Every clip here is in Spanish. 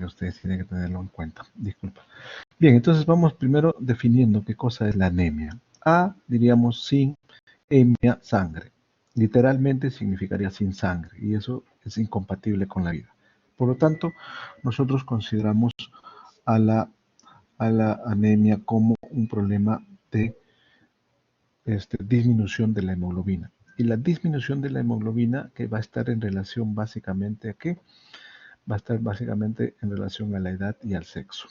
ustedes tienen que tenerlo en cuenta. Disculpa. Bien, entonces vamos primero definiendo qué cosa es la anemia. A, diríamos sin, hemia, sangre. Literalmente significaría sin sangre y eso es incompatible con la vida. Por lo tanto, nosotros consideramos a la anemia como un problema de disminución de la hemoglobina. Y la disminución de la hemoglobina que va a estar en relación básicamente a qué? Va a estar básicamente en relación a la edad y al sexo.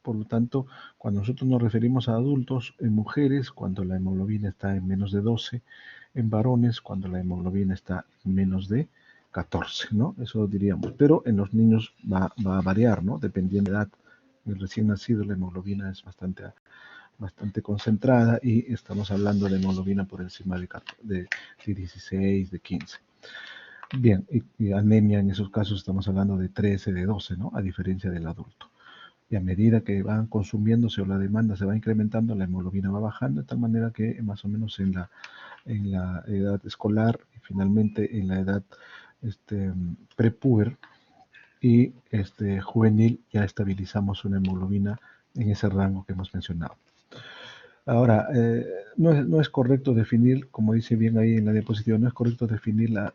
Por lo tanto, cuando nosotros nos referimos a adultos, en mujeres, cuando la hemoglobina está en menos de 12, en varones, cuando la hemoglobina está en menos de 14, ¿no? Eso diríamos. Pero en los niños va a variar, ¿no? Dependiendo de la edad. En el recién nacido la hemoglobina es bastante concentrada y estamos hablando de hemoglobina por encima de 16, de 15. Bien, y anemia en esos casos estamos hablando de 13, de 12, ¿no? A diferencia del adulto. Y a medida que van consumiéndose o la demanda se va incrementando, la hemoglobina va bajando, de tal manera que más o menos en la edad escolar y finalmente en la edad prepuber y juvenil ya estabilizamos una hemoglobina en ese rango que hemos mencionado. Ahora, no es correcto definir, como dice bien ahí en la diapositiva, no es correcto definir la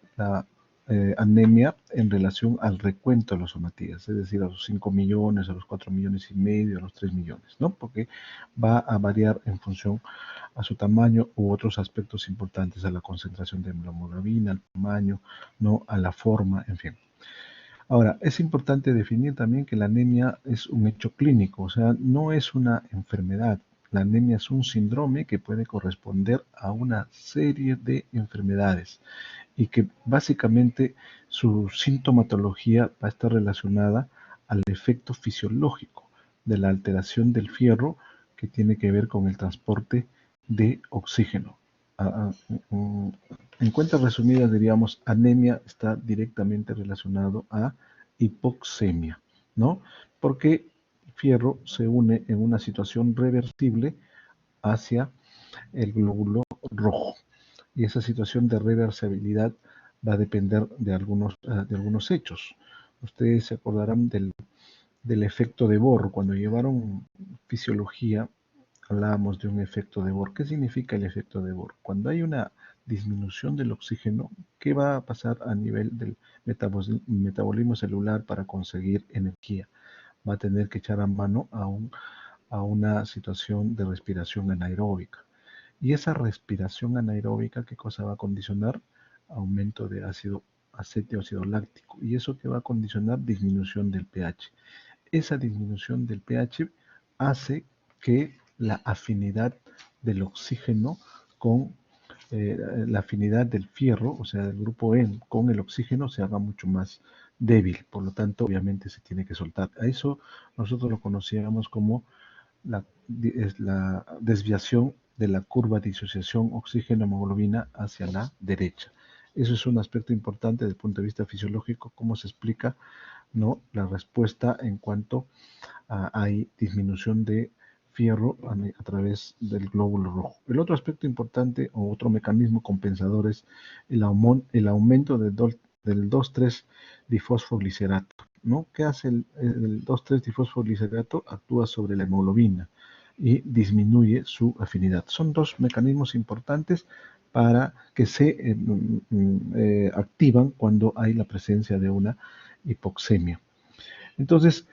anemia en relación al recuento de los somatías, es decir, a los 5 millones, a los 4 millones y medio, a los 3 millones, ¿no? Porque va a variar en función a su tamaño u otros aspectos importantes, a la concentración de hemoglobina, al tamaño, ¿no? A la forma, en fin. Ahora, es importante definir también que la anemia es un hecho clínico, o sea, no es una enfermedad. La anemia es un síndrome que puede corresponder a una serie de enfermedades y que básicamente su sintomatología va a estar relacionada al efecto fisiológico de la alteración del fierro que tiene que ver con el transporte de oxígeno. En cuentas resumidas diríamos, anemia está directamente relacionado a hipoxemia, ¿no? Porque el fierro se une en una situación reversible hacia el glóbulo rojo. Y esa situación de reversibilidad va a depender de algunos hechos. Ustedes se acordarán del efecto de Bohr. Cuando llevaron fisiología, hablábamos de un efecto de Bohr. ¿Qué significa el efecto de Bohr? Cuando hay una disminución del oxígeno, ¿qué va a pasar a nivel del metabolismo celular para conseguir energía? Va a tener que echar a mano a una situación de respiración anaeróbica. Y esa respiración anaeróbica, ¿qué cosa va a condicionar? Aumento de ácido láctico. Y eso que va a condicionar disminución del pH. Esa disminución del pH hace que la afinidad del oxígeno con la afinidad del fierro, o sea, del grupo N con el oxígeno se haga mucho más débil. Por lo tanto, obviamente se tiene que soltar. A eso nosotros lo conocíamos como la desviación de la curva de disociación oxígeno-hemoglobina hacia la derecha. Eso es un aspecto importante desde el punto de vista fisiológico, cómo se explica, ¿no?, la respuesta en cuanto hay disminución de fierro a través del glóbulo rojo. El otro aspecto importante o otro mecanismo compensador es el aumento del 2,3-difosfoglicerato, ¿no? ¿Qué hace el 2,3-difosfoglicerato? Actúa sobre la hemoglobina y disminuye su afinidad. Son dos mecanismos importantes para que se activan cuando hay la presencia de una hipoxemia. Entonces,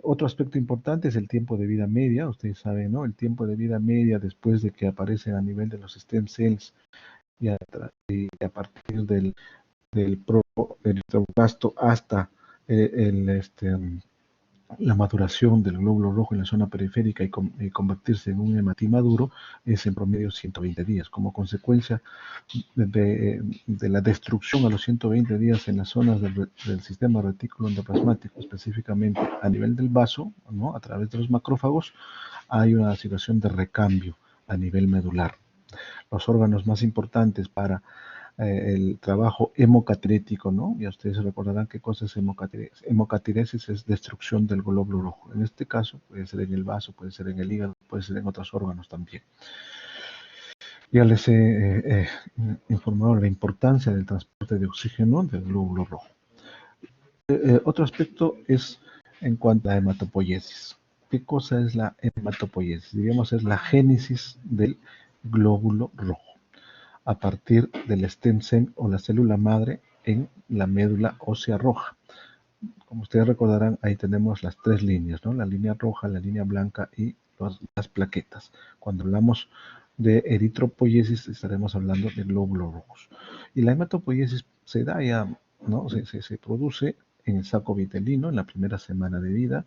otro aspecto importante es el tiempo de vida media. Ustedes saben, ¿no? El tiempo de vida media después de que aparecen a nivel de los stem cells y a partir del trofoplasto hasta la maduración del glóbulo rojo en la zona periférica y convertirse en un hematí maduro es en promedio 120 días. Como consecuencia de la destrucción a los 120 días en las zonas del sistema retículo endoplasmático, específicamente a nivel del vaso, ¿no?, a través de los macrófagos, hay una situación de recambio a nivel medular. Los órganos más importantes para el trabajo hemocatirético, ¿no? Ya ustedes recordarán qué cosa es hemocatiresis. Hemocatiresis es destrucción del glóbulo rojo. En este caso puede ser en el vaso, puede ser en el hígado, puede ser en otros órganos también. Ya les he informado de la importancia del transporte de oxígeno del glóbulo rojo. Otro aspecto es en cuanto a hematopoiesis. ¿Qué cosa es la hematopoiesis? Diríamos es la génesis del glóbulo rojo a partir del stem cell o la célula madre en la médula ósea roja. Como ustedes recordarán, ahí tenemos las tres líneas, ¿no? La línea roja, la línea blanca y las plaquetas. Cuando hablamos de eritropoiesis, estaremos hablando de glóbulos rojos. Y la hematopoiesis se da ya, ¿no? Se produce en el saco vitelino en la primera semana de vida,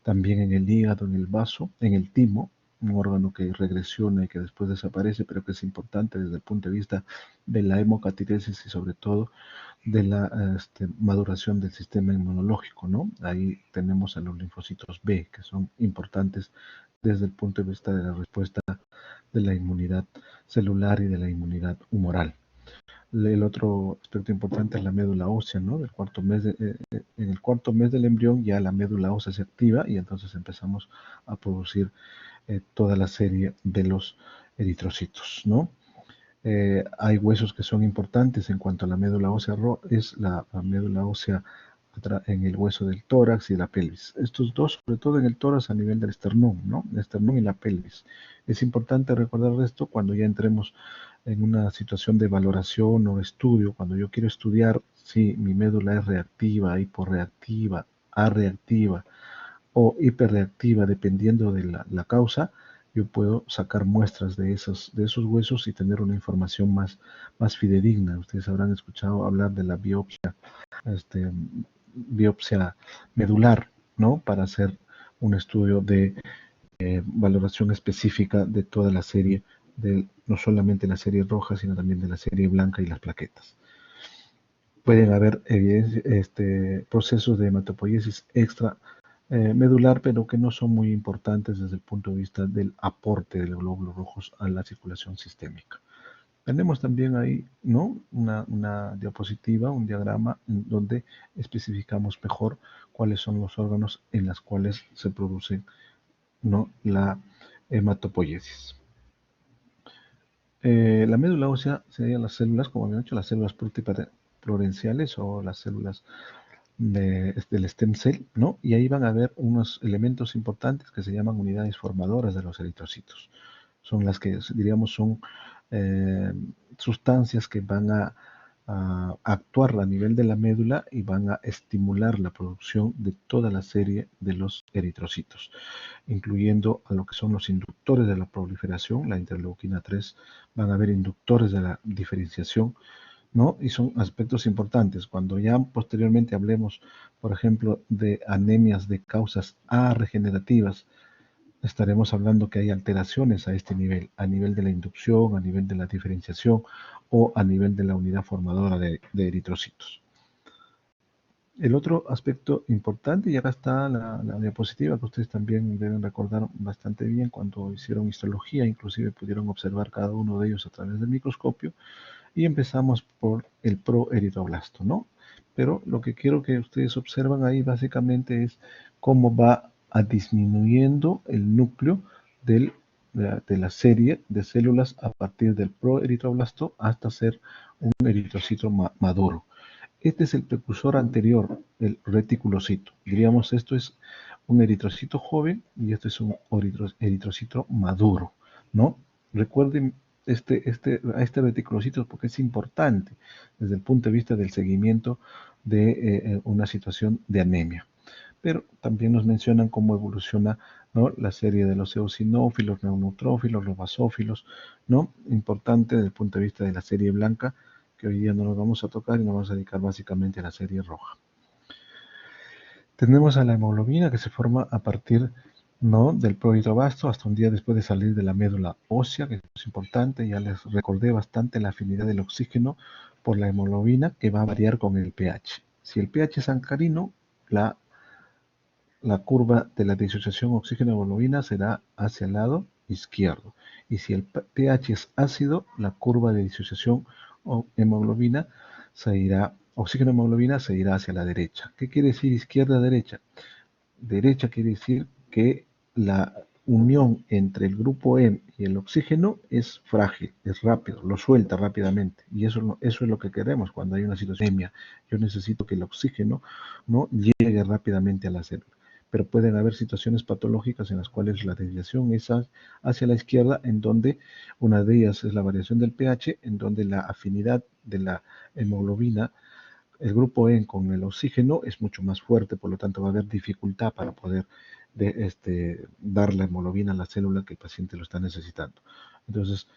también en el hígado, en el vaso, en el timo, un órgano que regresiona y que después desaparece, pero que es importante desde el punto de vista de la hemocatiresis y sobre todo de la maduración del sistema inmunológico, ¿no? Ahí tenemos a los linfocitos B, que son importantes desde el punto de vista de la respuesta de la inmunidad celular y de la inmunidad humoral. El otro aspecto importante es la médula ósea, ¿no? En el cuarto mes del embrión ya la médula ósea se activa y entonces empezamos a producir toda la serie de los eritrocitos, ¿no? Hay huesos que son importantes en cuanto a la médula ósea, es la médula ósea en el hueso del tórax y la pelvis. Estos dos, sobre todo en el tórax a nivel del esternón, ¿no? El esternón y la pelvis. Es importante recordar esto cuando ya entremos en una situación de valoración o estudio, cuando yo quiero estudiar si mi médula es reactiva, hiporreactiva, arreactiva o hiperreactiva, dependiendo de la causa, yo puedo sacar muestras de esos huesos y tener una información más fidedigna. Ustedes habrán escuchado hablar de la biopsia medular, ¿no? Para hacer un estudio de valoración específica de toda la serie, no solamente la serie roja, sino también de la serie blanca y las plaquetas. Pueden haber procesos de hematopoiesis extra medular, pero que no son muy importantes desde el punto de vista del aporte de los glóbulos rojos a la circulación sistémica. Tenemos también ahí, ¿no? Una diapositiva, un diagrama donde especificamos mejor cuáles son los órganos en los cuales se produce, ¿no? La hematopoiesis. La médula ósea serían las células, como habían dicho, las células pluripotenciales o las células del stem cell, ¿no? Y ahí van a ver unos elementos importantes que se llaman unidades formadoras de los eritrocitos. Son las que, diríamos, son sustancias que van a actuar a nivel de la médula y van a estimular la producción de toda la serie de los eritrocitos, incluyendo a lo que son los inductores de la proliferación, la interleuquina 3, van a haber inductores de la diferenciación, ¿no? Y son aspectos importantes. Cuando ya posteriormente hablemos, por ejemplo, de anemias de causas regenerativas, estaremos hablando que hay alteraciones a a nivel de la inducción, a nivel de la diferenciación o a nivel de la unidad formadora de eritrocitos. El otro aspecto importante, y acá está la diapositiva que ustedes también deben recordar bastante bien cuando hicieron histología, inclusive pudieron observar cada uno de ellos a través del microscopio, y empezamos por el proeritroblasto, ¿no? Pero lo que quiero que ustedes observan ahí básicamente es cómo va a disminuyendo el núcleo de la serie de células a partir del proeritroblasto hasta ser un eritrocito maduro. Este es el precursor anterior, el reticulocito. Diríamos, esto es un eritrocito joven y esto es un eritrocito maduro, ¿no? Recuerden a este reticulocito porque es importante desde el punto de vista del seguimiento de una situación de anemia. Pero también nos mencionan cómo evoluciona, ¿no? La serie de los eosinófilos, neoneutrófilos, los basófilos, ¿no? Importante desde el punto de vista de la serie blanca, que hoy día no nos vamos a tocar y nos vamos a dedicar básicamente a la serie roja. Tenemos a la hemoglobina que se forma a partir, ¿no? Del proeritrobasto hasta un día después de salir de la médula ósea, que es importante. Ya les recordé bastante la afinidad del oxígeno por la hemoglobina, que va a variar con el pH. Si el pH es alcalino, la curva de la disociación oxígeno-hemoglobina será hacia el lado izquierdo. Y si el pH es ácido, la curva de disociación hemoglobina oxígeno-hemoglobina se irá hacia la derecha. ¿Qué quiere decir izquierda-derecha? Derecha quiere decir que la unión entre el grupo M y el oxígeno es frágil, es rápido, lo suelta rápidamente. Y eso es lo que queremos cuando hay una situación de anemia. Yo necesito que el oxígeno no llegue rápidamente a la célula. pero pueden haber situaciones patológicas en las cuales la desviación es hacia la izquierda, en donde una de ellas es la variación del pH, en donde la afinidad de la hemoglobina, el grupo E con el oxígeno, es mucho más fuerte, por lo tanto va a haber dificultad para poder dar la hemoglobina a la célula que el paciente lo está necesitando. Entonces,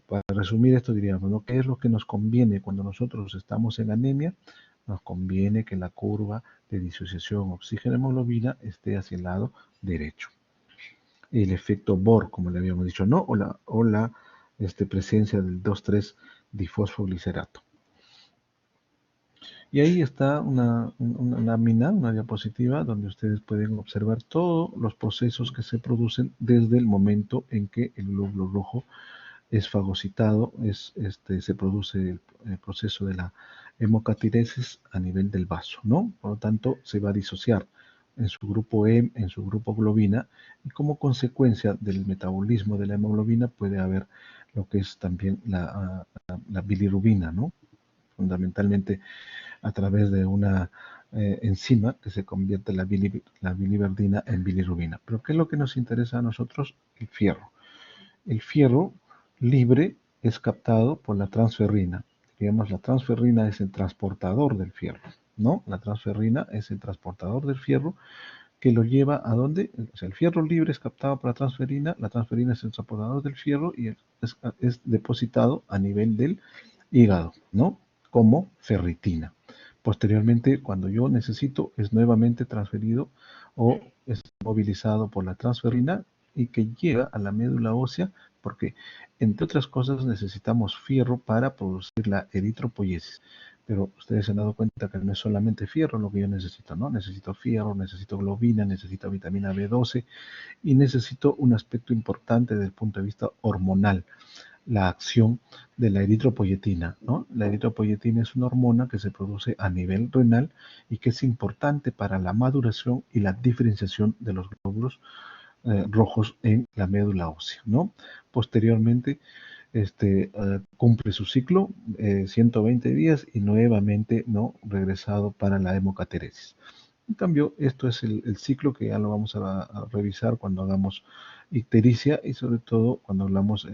para resumir esto diríamos, ¿no? ¿Qué es lo que nos conviene cuando nosotros estamos en anemia? Nos conviene que la curva de disociación oxígeno-hemoglobina esté hacia el lado derecho. El efecto Bohr, como le habíamos dicho, ¿no? O la presencia del 2,3 difosfoglicerato. Y ahí está una lámina, una diapositiva, donde ustedes pueden observar todos los procesos que se producen desde el momento en que el glóbulo rojo es fagocitado, se produce el proceso de la hemocatiresis a nivel del vaso, ¿no? Por lo tanto, se va a disociar en su grupo E, en su grupo globina, y como consecuencia del metabolismo de la hemoglobina puede haber lo que es también la bilirrubina, ¿no? Fundamentalmente a través de una enzima que se convierte la biliverdina en bilirrubina. Pero ¿qué es lo que nos interesa a nosotros? El fierro. El fierro libre es captado por la transferrina. Digamos, la transferrina es el transportador del fierro, ¿no? La transferrina es el transportador del fierro que lo lleva a dónde. O sea, el fierro libre es captado por la transferina es el transportador del fierro y es depositado a nivel del hígado, ¿no? Como ferritina. Posteriormente, cuando yo necesito, es nuevamente transferido o es movilizado por la transferrina y que llega a la médula ósea porque, entre otras cosas, necesitamos fierro para producir la eritropoyesis. Pero ustedes se han dado cuenta que no es solamente fierro lo que yo necesito, ¿no? Necesito fierro, necesito globina, necesito vitamina B12 y necesito un aspecto importante desde el punto de vista hormonal, la acción de la eritropoyetina, ¿no? La eritropoyetina es una hormona que se produce a nivel renal y que es importante para la maduración y la diferenciación de los glóbulos rojos en la médula ósea, ¿no? Posteriormente, cumple su ciclo, 120 días y nuevamente, ¿no? Regresado para la hemocateresis. En cambio, esto es el ciclo que ya lo vamos a revisar cuando hagamos ictericia y sobre todo cuando hablamos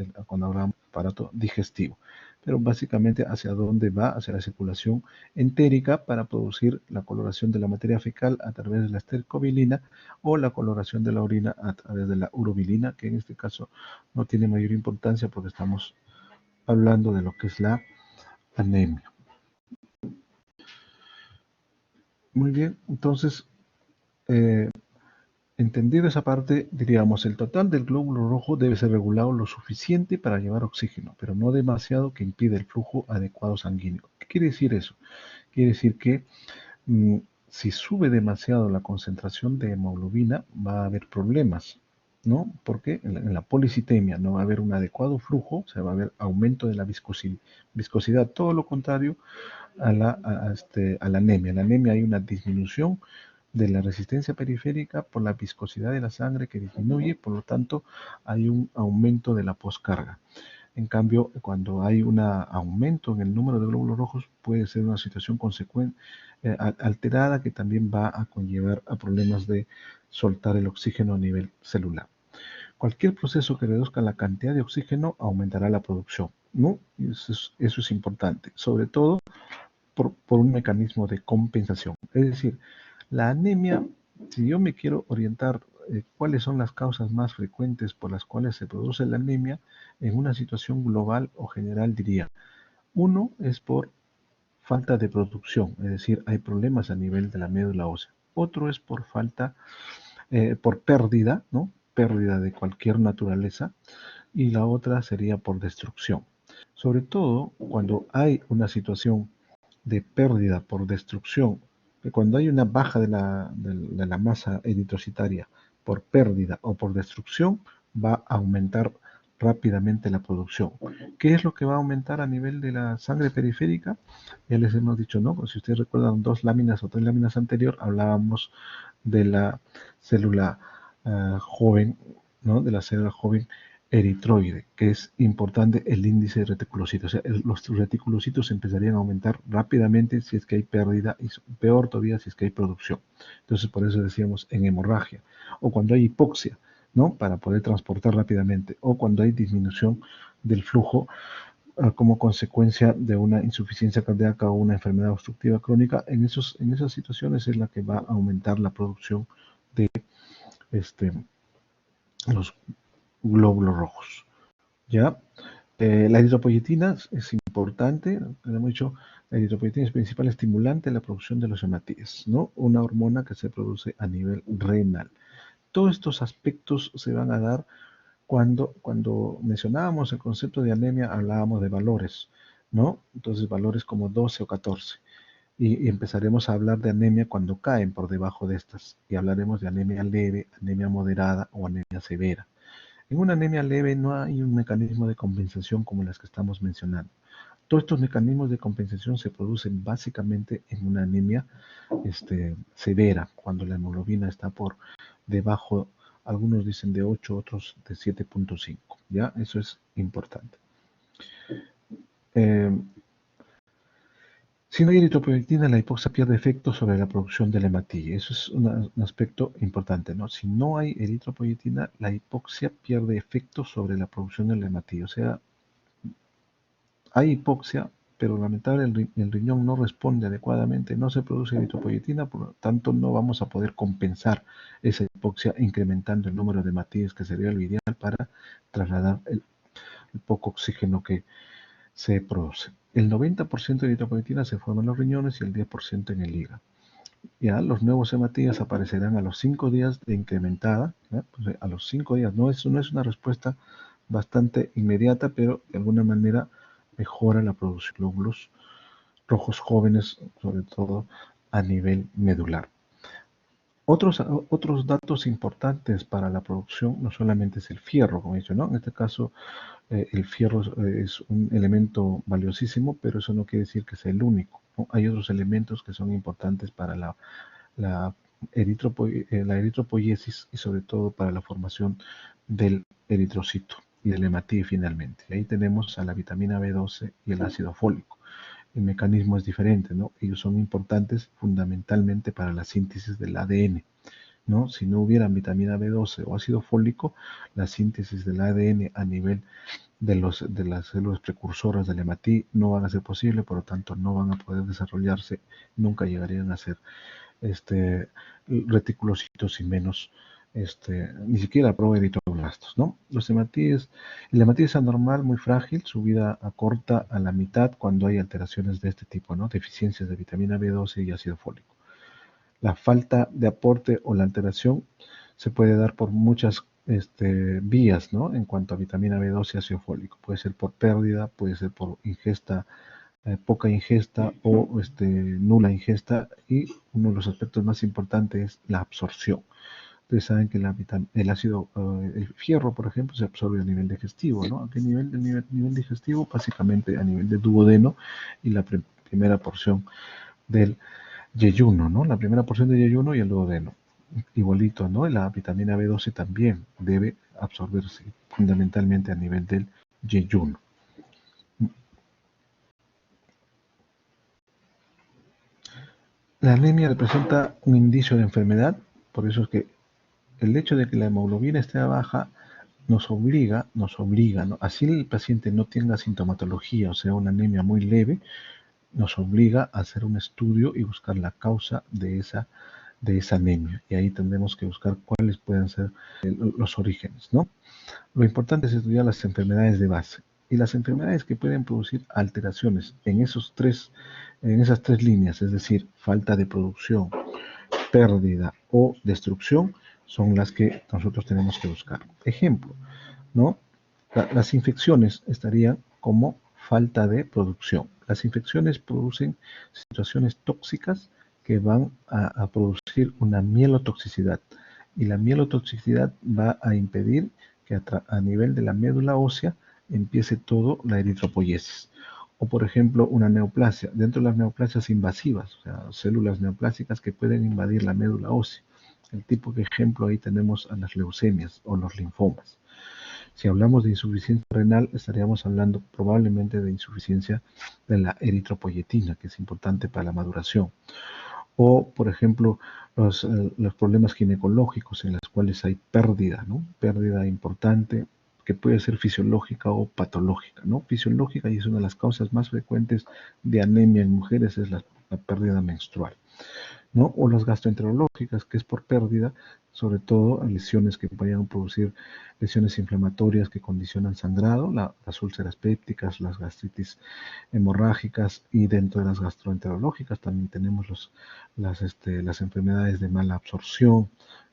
aparato digestivo. Pero básicamente hacia dónde va, hacia la circulación entérica para producir la coloración de la materia fecal a través de la estercobilina o la coloración de la orina a través de la urobilina, que en este caso no tiene mayor importancia porque estamos hablando de lo que es la anemia. Muy bien, entonces, entendido esa parte, diríamos, el total del glóbulo rojo debe ser regulado lo suficiente para llevar oxígeno, pero no demasiado que impida el flujo adecuado sanguíneo. ¿Qué quiere decir eso? Quiere decir que si sube demasiado la concentración de hemoglobina, va a haber problemas, ¿no? Porque en la policitemia no va a haber un adecuado flujo, se va a haber aumento de la viscosidad, todo lo contrario a la anemia. En la anemia hay una disminución de la resistencia periférica por la viscosidad de la sangre que disminuye, por lo tanto hay un aumento de la poscarga. En cambio, cuando hay un aumento en el número de glóbulos rojos, puede ser una situación alterada que también va a conllevar a problemas de soltar el oxígeno a nivel celular. Cualquier proceso que reduzca la cantidad de oxígeno aumentará la producción, ¿no? Eso es importante, sobre todo por un mecanismo de compensación. Es decir, la anemia, si yo me quiero orientar cuáles son las causas más frecuentes por las cuales se produce la anemia, en una situación global o general diría, uno es por falta de producción, es decir, hay problemas a nivel de la médula ósea. Otro es por por pérdida, ¿no? Pérdida de cualquier naturaleza. Y la otra sería por destrucción. Sobre todo cuando hay una situación de pérdida por destrucción, que cuando hay una baja de la masa eritrocitaria por pérdida o por destrucción, va a aumentar rápidamente la producción. ¿Qué es lo que va a aumentar a nivel de la sangre periférica? Ya les hemos dicho, ¿no? Pues si ustedes recuerdan 2 láminas o 3 láminas anterior, hablábamos de la célula joven, ¿no? De la célula joven eritroide, que es importante el índice de reticulocitos. O sea, los reticulocitos empezarían a aumentar rápidamente si es que hay pérdida y peor todavía si es que hay producción. Entonces, por eso decíamos en hemorragia o cuando hay hipoxia, ¿no? Para poder transportar rápidamente o cuando hay disminución del flujo como consecuencia de una insuficiencia cardíaca o una enfermedad obstructiva crónica. En esas situaciones es la que va a aumentar la producción de este, los glóbulos rojos. ¿Ya? La eritropoyetina es importante, hemos dicho, la eritropoyetina es principal estimulante de la producción de los hematíes, ¿no? Una hormona que se produce a nivel renal. Todos estos aspectos se van a dar cuando mencionábamos el concepto de anemia, hablábamos de valores, ¿no? Entonces, valores como 12 o 14. Y empezaremos a hablar de anemia cuando caen por debajo de estas. Y hablaremos de anemia leve, anemia moderada o anemia severa. En una anemia leve no hay un mecanismo de compensación como las que estamos mencionando. Todos estos mecanismos de compensación se producen básicamente en una anemia severa, cuando la hemoglobina está por debajo, algunos dicen de 8, otros de 7.5. ¿Ya? Eso es importante. Eh, si no hay eritropoyetina, la hipoxia pierde efecto sobre la producción del hematíe. Eso es un aspecto importante, ¿no? Si no hay eritropoyetina, la hipoxia pierde efecto sobre la producción del hematíe. O sea, hay hipoxia, pero lamentablemente el riñón no responde adecuadamente, no se produce eritropoyetina, por lo tanto no vamos a poder compensar esa hipoxia incrementando el número de hematíes, que sería lo ideal para trasladar el poco oxígeno que se produce. El 90% de eritropoyetina se forma en los riñones y el 10% en el hígado. Ya los nuevos hematíes aparecerán a los 5 días de incrementada, ¿ya? Pues a los 5 días. No es una respuesta bastante inmediata, pero de alguna manera mejora la producción de glóbulos rojos jóvenes, sobre todo a nivel medular. Otros datos importantes para la producción no solamente es el fierro, como he dicho, ¿no? En este caso, el fierro es un elemento valiosísimo, pero eso no quiere decir que sea el único, ¿no? Hay otros elementos que son importantes para la eritropoiesis y sobre todo para la formación del eritrocito y del hematíe finalmente. Y ahí tenemos a la vitamina B12 y el ácido fólico. El mecanismo es diferente, ¿no? Ellos son importantes fundamentalmente para la síntesis del ADN, ¿no? Si no hubiera vitamina B12 o ácido fólico, la síntesis del ADN a nivel de las células precursoras del hematíe no van a ser posible, por lo tanto no van a poder desarrollarse, nunca llegarían a ser reticulocitos y menos ni siquiera proeritroblastos, ¿no? El hematíes es anormal, muy frágil, su vida acorta a la mitad cuando hay alteraciones de este tipo, ¿no? Deficiencias de vitamina B12 y ácido fólico. La falta de aporte o la alteración se puede dar por muchas vías, ¿no? En cuanto a vitamina B12 y ácido fólico. Puede ser por pérdida, puede ser por ingesta, poca ingesta o nula ingesta, y uno de los aspectos más importantes es la absorción. Ustedes saben que el ácido, el fierro, por ejemplo, se absorbe a nivel digestivo, ¿no? ¿A qué nivel? Nivel digestivo, básicamente a nivel de duodeno y la primera porción del yeyuno, ¿no? La primera porción de yeyuno y el duodeno. Igualito, ¿no? La vitamina B12 también debe absorberse fundamentalmente a nivel del yeyuno. La anemia representa un indicio de enfermedad, por eso es que el hecho de que la hemoglobina esté baja nos obliga, ¿no? Así el paciente no tenga sintomatología, o sea, una anemia muy leve, nos obliga a hacer un estudio y buscar la causa de esa anemia. Y ahí tendremos que buscar cuáles pueden ser los orígenes, ¿no? Lo importante es estudiar las enfermedades de base. Y las enfermedades que pueden producir alteraciones en esas tres líneas, es decir, falta de producción, pérdida o destrucción, son las que nosotros tenemos que buscar. Ejemplo, ¿no? Las infecciones estarían como falta de producción. Las infecciones producen situaciones tóxicas que van a producir una mielotoxicidad. Y la mielotoxicidad va a impedir que a nivel de la médula ósea empiece todo la eritropoiesis. O por ejemplo, una neoplasia. Dentro de las neoplasias invasivas, o sea, células neoplásicas que pueden invadir la médula ósea. El tipo de ejemplo ahí tenemos a las leucemias o los linfomas. Si hablamos de insuficiencia renal, estaríamos hablando probablemente de insuficiencia de la eritropoyetina, que es importante para la maduración. O, por ejemplo, los problemas ginecológicos en los cuales hay pérdida, ¿no? Pérdida importante que puede ser fisiológica o patológica, ¿no? Fisiológica, y es una de las causas más frecuentes de anemia en mujeres, es la pérdida menstrual, ¿no? O las gastroenterológicas, que es por pérdida, sobre todo lesiones que vayan a producir lesiones inflamatorias que condicionan sangrado, las úlceras pépticas, las gastritis hemorrágicas, y dentro de las gastroenterológicas también tenemos las enfermedades de mala absorción,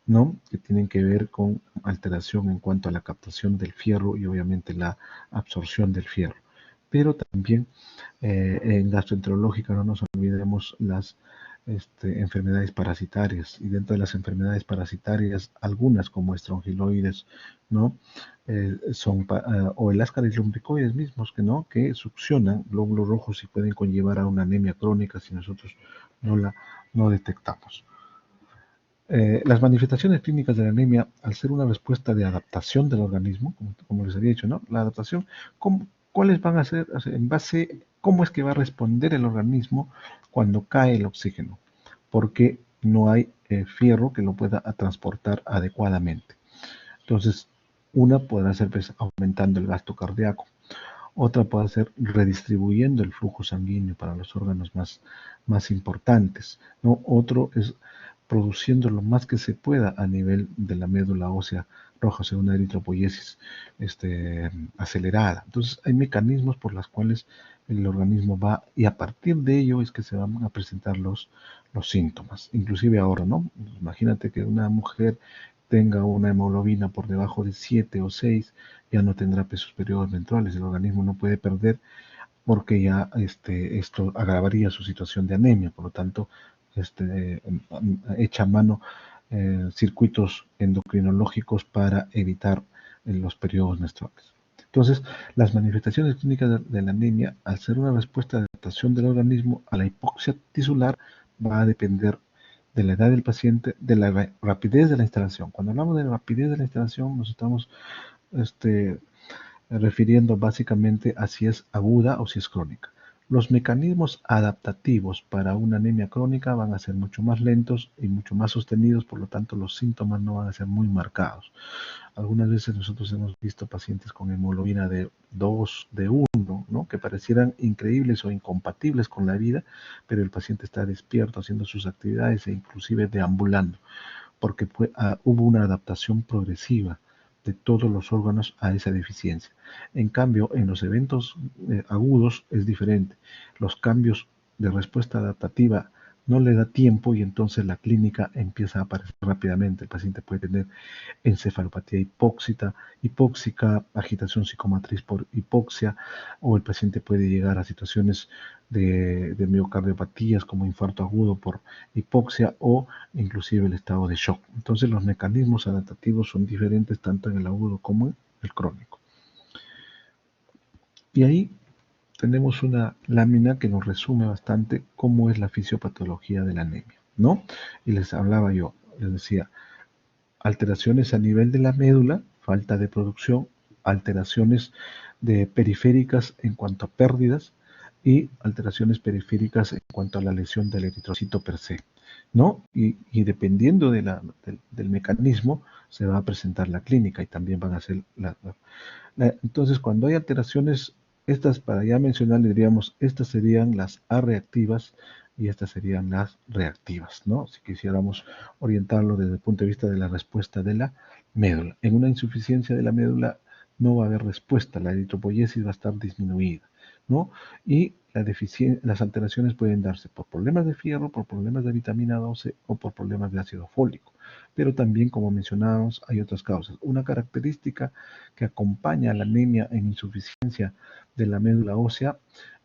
¿no? Que tienen que ver con alteración en cuanto a la captación del fierro y obviamente la absorción del fierro. Pero también en gastroenterológica no nos olvidemos las enfermedades parasitarias, y dentro de las enfermedades parasitarias algunas como estrongiloides, ¿no? O el Ascaris lumbricoides mismos, que succionan glóbulos rojos y pueden conllevar a una anemia crónica si nosotros no detectamos. Las manifestaciones clínicas de la anemia, al ser una respuesta de adaptación del organismo, como les había dicho, ¿no? La adaptación, ¿cuáles van a ser, en base, cómo es que va a responder el organismo cuando cae el oxígeno? Porque no hay fierro que lo pueda transportar adecuadamente. Entonces, una podrá ser pues, aumentando el gasto cardíaco, otra puede ser redistribuyendo el flujo sanguíneo para los órganos más importantes, ¿no? Otro es produciendo lo más que se pueda a nivel de la médula ósea roja, o sea, una eritropoyesis acelerada. Entonces, hay mecanismos por los cuales el organismo va, y a partir de ello es que se van a presentar los síntomas. Inclusive ahora, ¿no? Imagínate que una mujer tenga una hemoglobina por debajo de 7 o 6, ya no tendrá pesos periodos menstruales, el organismo no puede perder, porque ya esto agravaría su situación de anemia. Por lo tanto, echa a mano circuitos endocrinológicos para evitar los periodos menstruales. Entonces, las manifestaciones clínicas de la anemia, al ser una respuesta de adaptación del organismo a la hipoxia tisular, va a depender de la edad del paciente, de la rapidez de la instalación. Cuando hablamos de la rapidez de la instalación, nos estamos este, refiriendo básicamente a si es aguda o si es crónica. Los mecanismos adaptativos para una anemia crónica van a ser mucho más lentos y mucho más sostenidos, por lo tanto los síntomas no van a ser muy marcados. Algunas veces nosotros hemos visto pacientes con hemoglobina de 2, de 1, ¿no? Que parecieran increíbles o incompatibles con la vida, pero el paciente está despierto haciendo sus actividades e inclusive deambulando, porque hubo una adaptación progresiva de todos los órganos a esa deficiencia. En cambio, en los eventos agudos es diferente. Los cambios de respuesta adaptativa no le da tiempo, y entonces la clínica empieza a aparecer rápidamente. El paciente puede tener encefalopatía hipóxica, agitación psicomotriz por hipoxia, o el paciente puede llegar a situaciones de miocardiopatías como infarto agudo por hipoxia, o inclusive el estado de shock. Entonces los mecanismos adaptativos son diferentes tanto en el agudo como en el crónico. Y ahí tenemos una lámina que nos resume bastante cómo es la fisiopatología de la anemia, ¿no? Y les hablaba yo, les decía, alteraciones a nivel de la médula, falta de producción, alteraciones periféricas en cuanto a pérdidas, y alteraciones periféricas en cuanto a la lesión del eritrocito per se, ¿no? Y dependiendo del mecanismo, se va a presentar la clínica, y también van a ser entonces, cuando hay alteraciones, estas, para ya mencionar, diríamos, estas serían las A reactivas y estas serían las reactivas, ¿no? Si quisiéramos orientarlo desde el punto de vista de la respuesta de la médula. En una insuficiencia de la médula no va a haber respuesta, la eritropoyesis va a estar disminuida, ¿no? Y las alteraciones pueden darse por problemas de fierro, por problemas de vitamina 12 o por problemas de ácido fólico. Pero también, como mencionábamos, hay otras causas. Una característica que acompaña a la anemia en insuficiencia de la médula ósea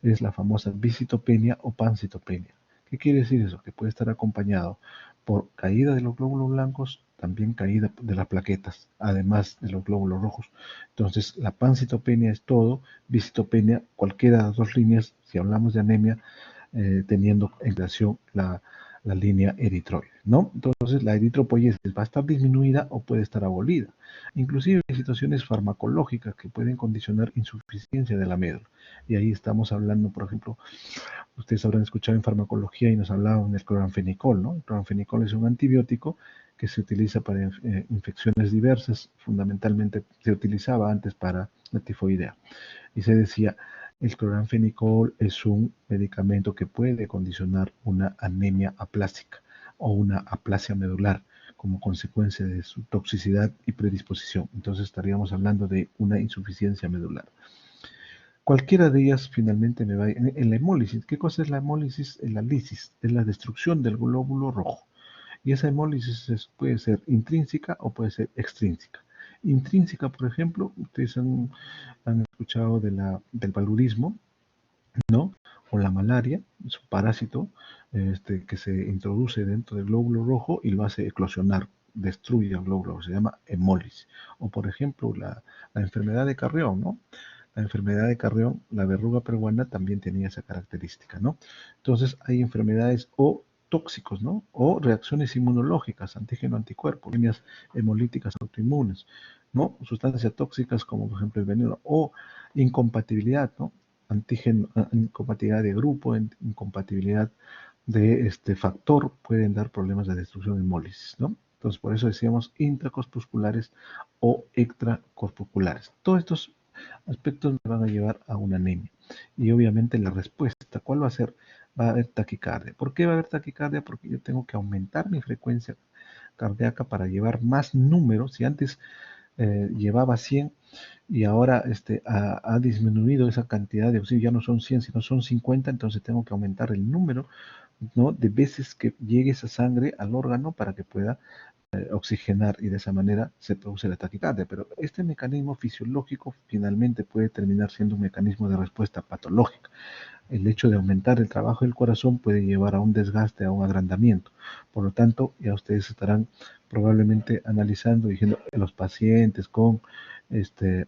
es la famosa visitopenia o pancitopenia. ¿Qué quiere decir eso? Que puede estar acompañado por caída de los glóbulos blancos, también caída de las plaquetas, además de los glóbulos rojos. Entonces, la pancitopenia es todo, visitopenia, cualquiera de las dos líneas, si hablamos de anemia, teniendo en relación la línea eritroide, ¿no? Entonces la eritropoiesis va a estar disminuida o puede estar abolida. Inclusive hay situaciones farmacológicas que pueden condicionar insuficiencia de la médula. Y ahí estamos hablando, por ejemplo, ustedes habrán escuchado en farmacología y nos hablaban del cloranfenicol, ¿no? El cloranfenicol es un antibiótico que se utiliza para infecciones diversas, fundamentalmente se utilizaba antes para la tifoidea. Y se decía, el cloranfenicol es un medicamento que puede condicionar una anemia aplásica o una aplasia medular como consecuencia de su toxicidad y predisposición. Entonces estaríamos hablando de una insuficiencia medular. Cualquiera de ellas finalmente me va a... En la hemólisis, ¿qué cosa es la hemólisis? La lisis, es la destrucción del glóbulo rojo. Y esa hemólisis puede ser intrínseca o puede ser extrínseca. Intrínseca, por ejemplo, ustedes han escuchado del paludismo, ¿no? O la malaria, es un parásito que se introduce dentro del glóbulo rojo y lo hace eclosionar, destruye el glóbulo, se llama hemólisis. O por ejemplo, la enfermedad de Carrión, ¿no? La enfermedad de Carrión, la verruga peruana también tenía esa característica, ¿no? Entonces hay enfermedades o tóxicos, ¿no? O reacciones inmunológicas, antígeno-anticuerpo, líneas hemolíticas autoinmunes, ¿no? Sustancias tóxicas como por ejemplo el veneno o incompatibilidad, ¿no? Antígeno, incompatibilidad de grupo, incompatibilidad de este factor, pueden dar problemas de destrucción de hemólisis, ¿no? Entonces, por eso decíamos intracorpusculares o extracorpusculares. Todos estos aspectos me van a llevar a una anemia. Y obviamente la respuesta, ¿cuál va a ser? Va a haber taquicardia. ¿Por qué va a haber taquicardia? Porque yo tengo que aumentar mi frecuencia cardíaca para llevar más números. Si antes llevaba 100 y ahora ha disminuido esa cantidad de oxígeno, ya no son 100, sino son 50, entonces tengo que aumentar el número, ¿no? de veces que llegue esa sangre al órgano para que pueda oxigenar y de esa manera se produce la taquicardia. Pero este mecanismo fisiológico finalmente puede terminar siendo un mecanismo de respuesta patológica. El hecho de aumentar el trabajo del corazón puede llevar a un desgaste, a un agrandamiento. Por lo tanto, ya ustedes estarán probablemente analizando, diciendo, los pacientes con este,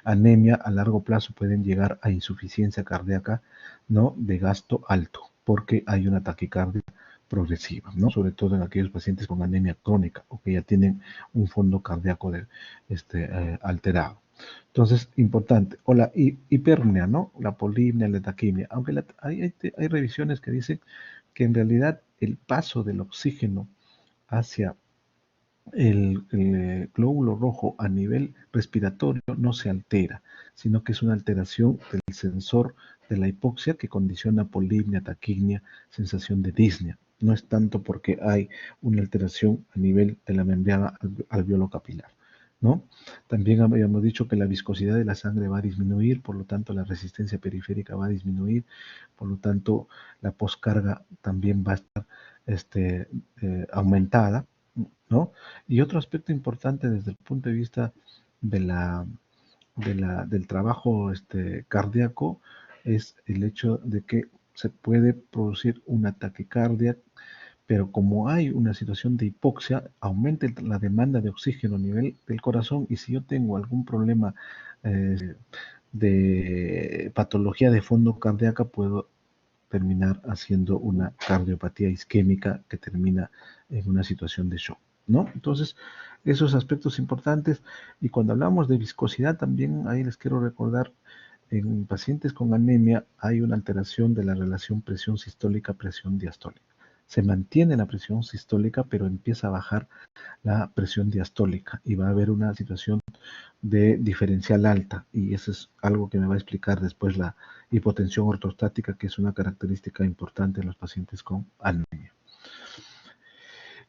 anemia a largo plazo pueden llegar a insuficiencia cardíaca, ¿no? De gasto alto, porque hay una taquicardia progresiva, ¿no? Sobre todo en aquellos pacientes con anemia crónica o que ya tienen un fondo cardíaco alterado. Entonces, importante. O la hiperpnea, ¿no? La polipnea, la taquimia. Aunque hay revisiones que dicen que en realidad el paso del oxígeno hacia el glóbulo rojo a nivel respiratorio no se altera, sino que es una alteración del sensor de la hipoxia que condiciona polipnea, taquimia, sensación de disnea. No es tanto porque hay una alteración a nivel de la membrana alveolo-capilar, ¿no? También habíamos dicho que la viscosidad de la sangre va a disminuir, por lo tanto la resistencia periférica va a disminuir, por lo tanto la poscarga también va a estar aumentada, ¿no? Y otro aspecto importante desde el punto de vista de del trabajo cardíaco es el hecho de que se puede producir una taquicardia, pero como hay una situación de hipoxia, aumenta la demanda de oxígeno a nivel del corazón y si yo tengo algún problema de patología de fondo cardíaca, puedo terminar haciendo una cardiopatía isquémica que termina en una situación de shock, ¿no? Entonces, esos aspectos importantes. Y cuando hablamos de viscosidad, también ahí les quiero recordar, en pacientes con anemia hay una alteración de la relación presión sistólica-presión diastólica. Se mantiene la presión sistólica, pero empieza a bajar la presión diastólica y va a haber una situación de diferencial alta y eso es algo que me va a explicar después la hipotensión ortostática, que es una característica importante en los pacientes con anemia.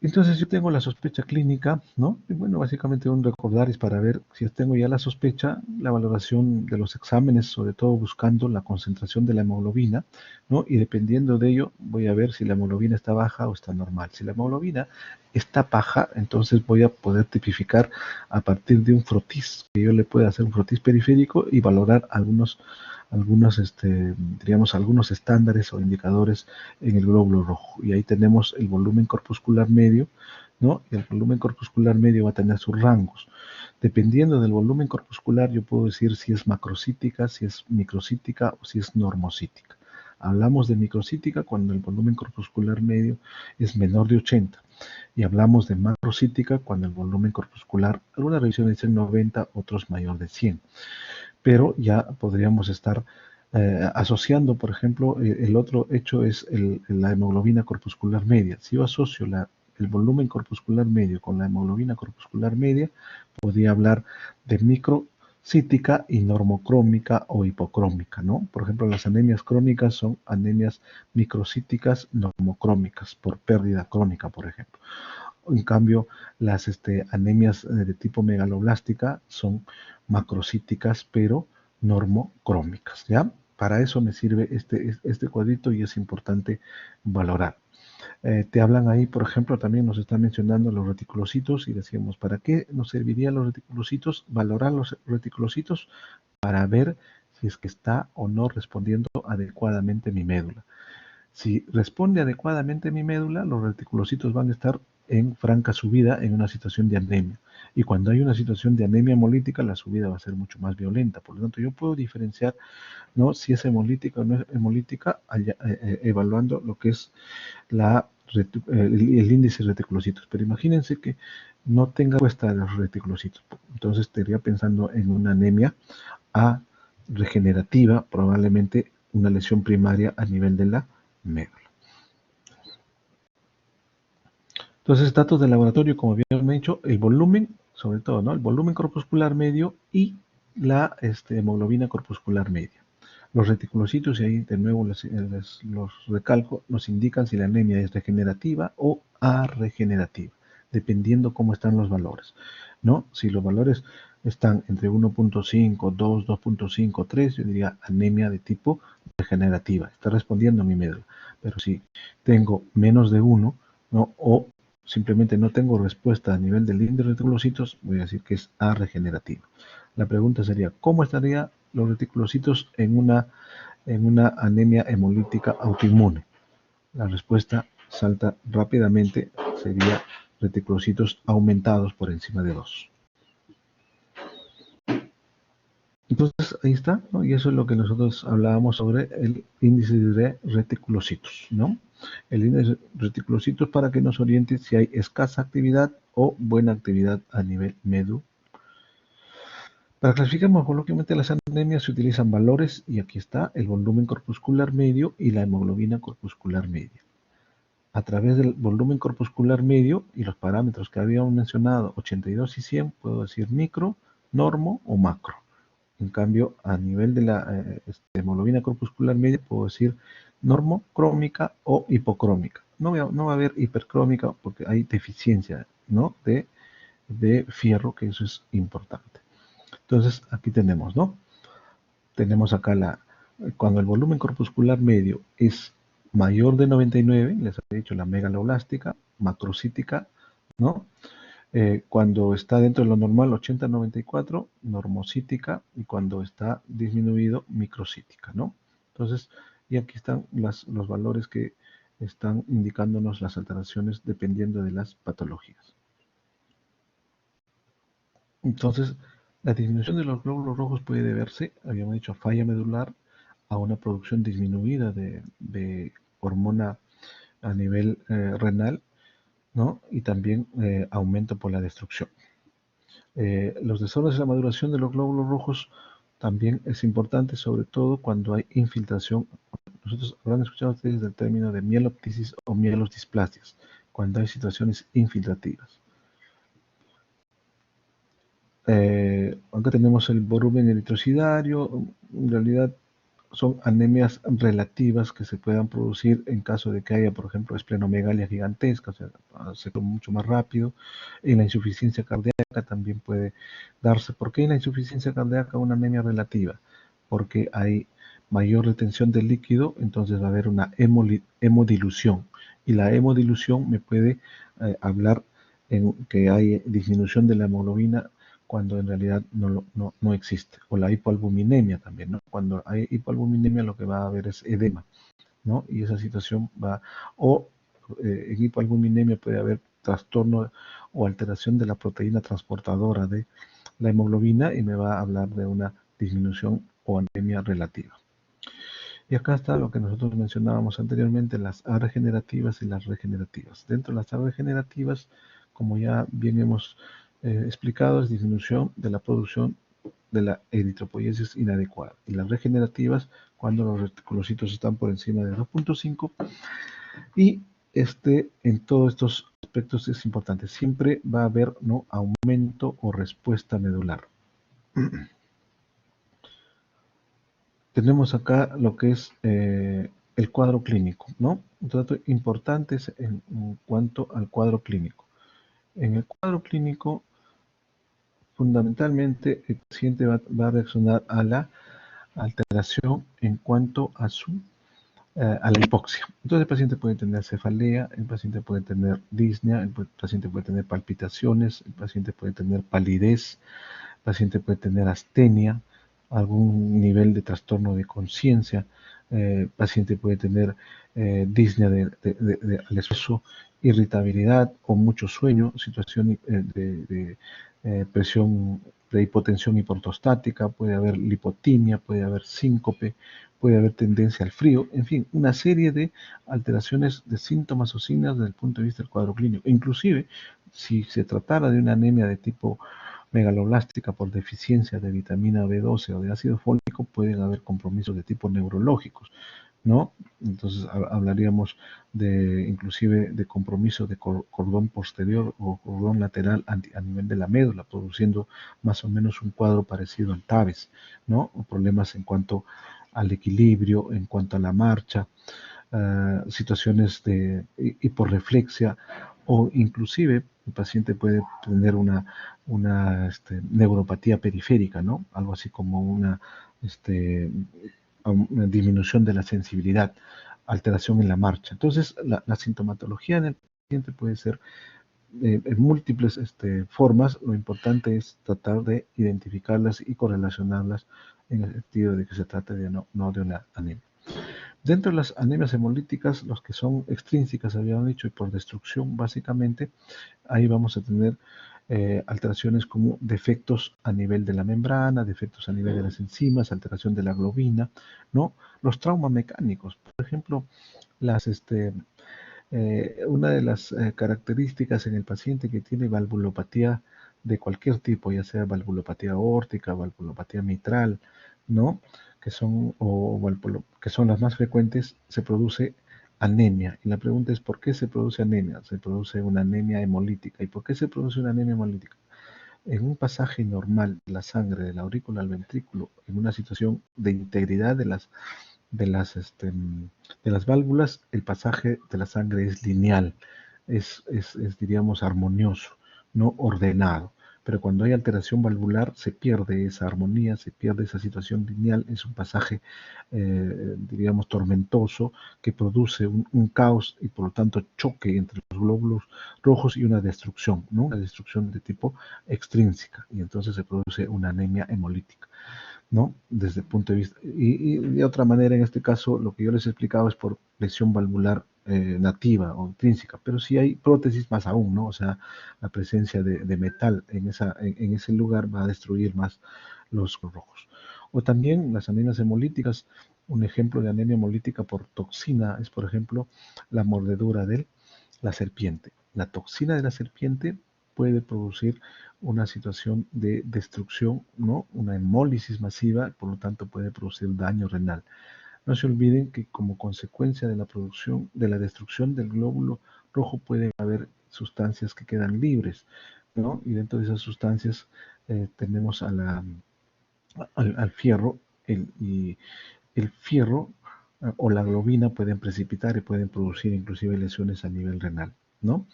Entonces yo tengo la sospecha clínica, ¿no? Y bueno, básicamente un recordar es para ver si tengo ya la sospecha, la valoración de los exámenes, sobre todo buscando la concentración de la hemoglobina, ¿no? Y dependiendo de ello, voy a ver si la hemoglobina está baja o está normal. Si la hemoglobina está baja, entonces voy a poder tipificar a partir de un frotis, que yo le pueda hacer un frotis periférico y valorar diríamos, algunos estándares o indicadores en el glóbulo rojo. Y ahí tenemos el volumen corpuscular medio, ¿no? Y el volumen corpuscular medio va a tener sus rangos. Dependiendo del volumen corpuscular, yo puedo decir si es macrocítica, si es microcítica o si es normocítica. Hablamos de microcítica cuando el volumen corpuscular medio es menor de 80. Y hablamos de macrocítica cuando el volumen corpuscular, algunas revisiones dicen 90, otros mayor de 100. Pero ya podríamos estar asociando, por ejemplo, el otro hecho es la hemoglobina corpuscular media. Si yo asocio el volumen corpuscular medio con la hemoglobina corpuscular media, podría hablar de microcítica y normocrómica o hipocrómica, ¿no? Por ejemplo, las anemias crónicas son anemias microcíticas normocrómicas por pérdida crónica, por ejemplo. En cambio, las anemias de tipo megaloblástica son macrocíticas, pero normocrómicas, ¿ya? Para eso me sirve este cuadrito y es importante valorar. Te hablan ahí, por ejemplo, también nos están mencionando los reticulocitos y decíamos, ¿para qué nos servirían los reticulocitos? Valorar los reticulocitos para ver si es que está o no respondiendo adecuadamente mi médula. Si responde adecuadamente mi médula, los reticulocitos van a estar en franca subida en una situación de anemia. Y cuando hay una situación de anemia hemolítica, la subida va a ser mucho más violenta. Por lo tanto, yo puedo diferenciar, ¿no?, si es hemolítica o no es hemolítica, evaluando lo que es el índice de reticulocitos. Pero imagínense que no tenga respuesta de los reticulocitos. Entonces estaría pensando en una anemia A regenerativa, probablemente una lesión primaria a nivel de la médula. Entonces, datos de laboratorio, como bien me he dicho, el volumen, sobre todo, ¿no? El volumen corpuscular medio y la hemoglobina corpuscular media. Los reticulocitos, y ahí de nuevo los recalco, nos indican si la anemia es regenerativa o arregenerativa, dependiendo cómo están los valores, ¿no? Si los valores están entre 1.5, 2, 2.5, 3, yo diría anemia de tipo regenerativa, está respondiendo a mi médula. Pero si tengo menos de 1, ¿no?, o simplemente no tengo respuesta a nivel del índice de reticulocitos, voy a decir que es arregenerativa. La pregunta sería, ¿cómo estarían los reticulocitos en una anemia hemolítica autoinmune? La respuesta salta rápidamente, sería reticulocitos aumentados por encima de 2. Entonces, ahí está, ¿no? Y eso es lo que nosotros hablábamos sobre el índice de reticulocitos, ¿no? El índice de reticulocitos para que nos oriente si hay escasa actividad o buena actividad a nivel medu. Para clasificar morfológicamente las anemias se utilizan valores, y aquí está el volumen corpuscular medio y la hemoglobina corpuscular media. A través del volumen corpuscular medio y los parámetros que habíamos mencionado, 82 y 100, puedo decir micro, normo o macro. En cambio, a nivel de la hemoglobina corpuscular media, puedo decir normocrómica o hipocrómica. No va a haber hipercrómica porque hay deficiencia, ¿no?, de fierro, que eso es importante. Entonces, aquí tenemos, ¿no? Tenemos acá cuando el volumen corpuscular medio es mayor de 99, les he dicho la megaloblástica, macrocítica, ¿no? Cuando está dentro de lo normal, 80-94, normocítica, y cuando está disminuido, microcítica, ¿no? Entonces, y aquí están los valores que están indicándonos las alteraciones dependiendo de las patologías. Entonces, la disminución de los glóbulos rojos puede deberse, habíamos dicho, a falla medular, a una producción disminuida de hormona a nivel renal, ¿no? Y también aumento por la destrucción. Los desórdenes de la maduración de los glóbulos rojos también es importante, sobre todo cuando hay infiltración. Nosotros habrán escuchado ustedes del término de mieloptisis o mielodisplasias, cuando hay situaciones infiltrativas. Acá tenemos el volumen eritrocidario. En realidad son anemias relativas que se puedan producir en caso de que haya, por ejemplo, esplenomegalia gigantesca, o sea, se toma mucho más rápido. En la insuficiencia cardíaca también puede darse. ¿Por qué en la insuficiencia cardíaca una anemia relativa? Porque hay mayor retención del líquido, entonces va a haber una hemodilución. Y la hemodilución me puede hablar en que hay disminución de la hemoglobina cuando en realidad no existe. O la hipoalbuminemia también, ¿no? Cuando hay hipoalbuminemia lo que va a haber es edema, ¿no? Y esa situación o en hipoalbuminemia puede haber trastorno o alteración de la proteína transportadora de la hemoglobina y me va a hablar de una disminución o anemia relativa. Y acá está lo que nosotros mencionábamos anteriormente, las A regenerativas y las regenerativas. Dentro de las A regenerativas, como ya bien hemos explicado, es disminución de la producción de la eritropoiesis inadecuada. Y las regenerativas, cuando los reticulocitos están por encima de 2.5. Y en todos estos aspectos es importante. Siempre va a haber, ¿no?, aumento o respuesta medular. Tenemos acá lo que es el cuadro clínico, ¿no? Un dato importante es en cuanto al cuadro clínico. En el cuadro clínico, fundamentalmente, el paciente va a reaccionar a la alteración en cuanto a la hipoxia. Entonces el paciente puede tener cefalea, el paciente puede tener disnea, el paciente puede tener palpitaciones, el paciente puede tener palidez, el paciente puede tener astenia, algún nivel de trastorno de conciencia, el paciente puede tener disnea al esfuerzo, irritabilidad o mucho sueño, situación de presión de hipotensión hiperostática, puede haber lipotimia, puede haber síncope, puede haber tendencia al frío, en fin, una serie de alteraciones de síntomas o signos desde el punto de vista del cuadro clínico. Inclusive, si se tratara de una anemia de tipo megaloblástica por deficiencia de vitamina B12 o de ácido fólico, pueden haber compromisos de tipo neurológicos, ¿no? Entonces hablaríamos de inclusive de compromiso de cordón posterior o cordón lateral a nivel de la médula, produciendo más o menos un cuadro parecido al TAVES, ¿no? O problemas en cuanto al equilibrio, en cuanto a la marcha, situaciones de hiporreflexia o inclusive el paciente puede tener una neuropatía periférica, ¿no? Algo así como una disminución de la sensibilidad, alteración en la marcha. Entonces, la sintomatología en el paciente puede ser en múltiples formas. Lo importante es tratar de identificarlas y correlacionarlas en el sentido de que se trate de no de una anemia. Dentro de las anemias hemolíticas, los que son extrínsecas, habíamos dicho, y por destrucción, básicamente, ahí vamos a tener alteraciones como defectos a nivel de la membrana, defectos a nivel de las enzimas, alteración de la globina, ¿no? Los traumas mecánicos, por ejemplo, una de las características en el paciente que tiene valvulopatía de cualquier tipo, ya sea valvulopatía aórtica, valvulopatía mitral, ¿no? Que son las más frecuentes, se produce anemia. Y la pregunta es, ¿por qué se produce anemia? Se produce una anemia hemolítica. ¿Y por qué se produce una anemia hemolítica? En un pasaje normal de la sangre de la aurícula al ventrículo, en una situación de integridad de las, este, de las válvulas, el pasaje de la sangre es lineal, diríamos, armonioso, no ordenado. Pero cuando hay alteración valvular, se pierde esa armonía, se pierde esa situación lineal, es un pasaje, diríamos, tormentoso, que produce un caos y por lo tanto choque entre los glóbulos rojos y una destrucción, ¿no? Una destrucción de tipo extrínseca, y entonces se produce una anemia hemolítica, ¿no? Desde el punto de vista. Y de otra manera, en este caso, lo que yo les he explicado es por lesión valvular nativa o intrínseca, pero si hay prótesis más aún, ¿no? O sea, la presencia de metal en ese lugar va a destruir más los rojos. O también las anemias hemolíticas, un ejemplo de anemia hemolítica por toxina es, por ejemplo, la mordedura de la serpiente. La toxina de la serpiente puede producir una situación de destrucción, ¿no? Una hemólisis masiva, por lo tanto puede producir daño renal. No se olviden que como consecuencia de la producción, de la destrucción del glóbulo rojo puede haber sustancias que quedan libres, ¿no? Y dentro de esas sustancias tenemos al fierro, y el fierro o la globina pueden precipitar y pueden producir inclusive lesiones a nivel renal, ¿no?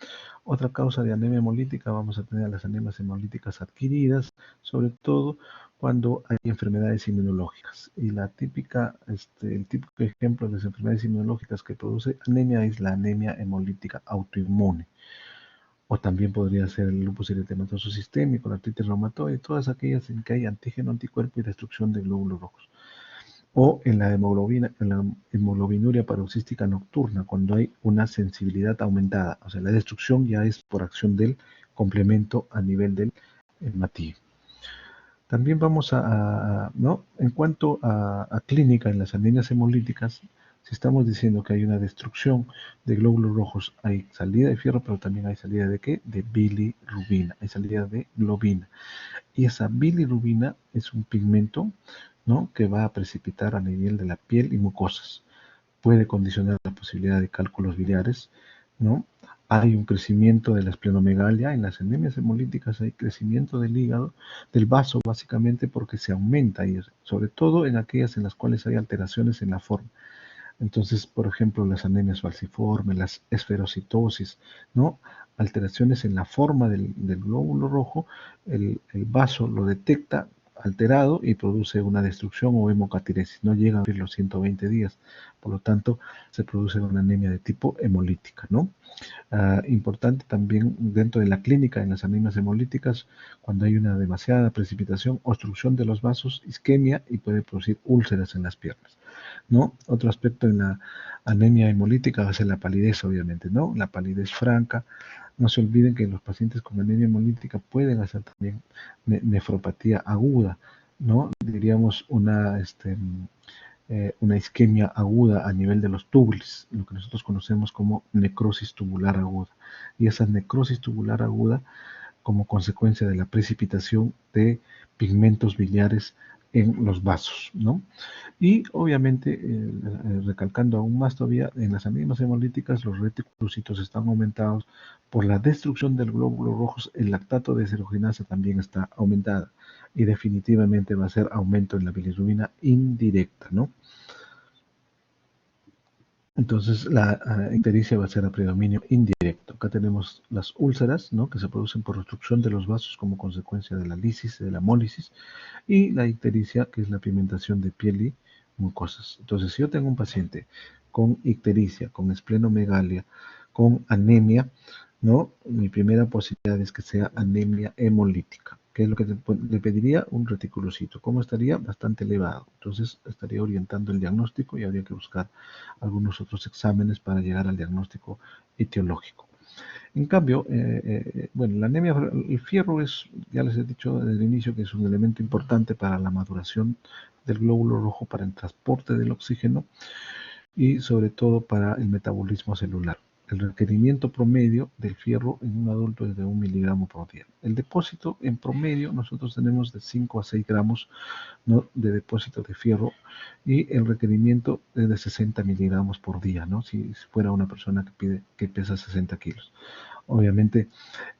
Otra causa de anemia hemolítica, vamos a tener las anemias hemolíticas adquiridas, sobre todo cuando hay enfermedades inmunológicas. Y el típico ejemplo de las enfermedades inmunológicas que produce anemia es la anemia hemolítica autoinmune. O también podría ser el lupus eritematoso sistémico, la artritis reumatoide, todas aquellas en que hay antígeno, anticuerpo y destrucción de glóbulos rojos. O en la hemoglobinuria paroxística nocturna, cuando hay una sensibilidad aumentada. O sea, la destrucción ya es por acción del complemento a nivel del hematí. También vamos ¿no? En cuanto a clínica en las anemias hemolíticas, si estamos diciendo que hay una destrucción de glóbulos rojos, hay salida de fierro, pero también hay salida de ¿qué? De bilirrubina, hay salida de globina. Y esa bilirrubina es un pigmento, ¿no? Que va a precipitar a nivel de la piel y mucosas. Puede condicionar la posibilidad de cálculos biliares, ¿no? Hay un crecimiento de la esplenomegalia. En las anemias hemolíticas hay crecimiento del hígado, del vaso, básicamente porque se aumenta, y sobre todo en aquellas en las cuales hay alteraciones en la forma. Entonces, por ejemplo, las anemias falciformes, las esferocitosis, ¿no? Alteraciones en la forma del glóbulo rojo, el vaso lo detecta alterado y produce una destrucción o hemocatiresis. No llega a abrir los 120 días. Por lo tanto, se produce una anemia de tipo hemolítica, ¿no? Importante también dentro de la clínica en las anemias hemolíticas, cuando hay una demasiada precipitación, obstrucción de los vasos, isquemia y puede producir úlceras en las piernas, ¿no? Otro aspecto en la anemia hemolítica va a ser la palidez, obviamente, ¿no? La palidez franca. No se olviden que los pacientes con anemia hemolítica pueden hacer también nefropatía aguda, ¿no? Diríamos una isquemia aguda a nivel de los túbulos, lo que nosotros conocemos como necrosis tubular aguda. Y esa necrosis tubular aguda como consecuencia de la precipitación de pigmentos biliares en los vasos, ¿no? Y obviamente, recalcando aún más todavía, en las anemias hemolíticas los reticulocitos están aumentados por la destrucción del glóbulo rojo, el lactato de deshidrogenasa también está aumentada y definitivamente va a ser aumento en la bilirrubina indirecta, ¿no? Entonces la ictericia va a ser a predominio indirecto. Acá tenemos las úlceras, ¿no? Que se producen por obstrucción de los vasos como consecuencia de la lisis, de la hemólisis, y la ictericia, que es la pigmentación de piel y mucosas. Entonces, si yo tengo un paciente con ictericia, con esplenomegalia, con anemia, ¿no? Mi primera posibilidad es que sea anemia hemolítica. ¿Qué es lo que le pediría? Un reticulocito. ¿Cómo estaría? Bastante elevado. Entonces, estaría orientando el diagnóstico y habría que buscar algunos otros exámenes para llegar al diagnóstico etiológico. En cambio, bueno, la anemia, el fierro es, ya les he dicho desde el inicio, que es un elemento importante para la maduración del glóbulo rojo, para el transporte del oxígeno y sobre todo para el metabolismo celular. El requerimiento promedio del fierro en un adulto es de 1 miligramo por día. El depósito en promedio nosotros tenemos de 5 a 6 gramos, ¿no? De depósito de fierro, y el requerimiento es de 60 miligramos por día, ¿no? Si fuera una persona que pesa 60 kilos. Obviamente,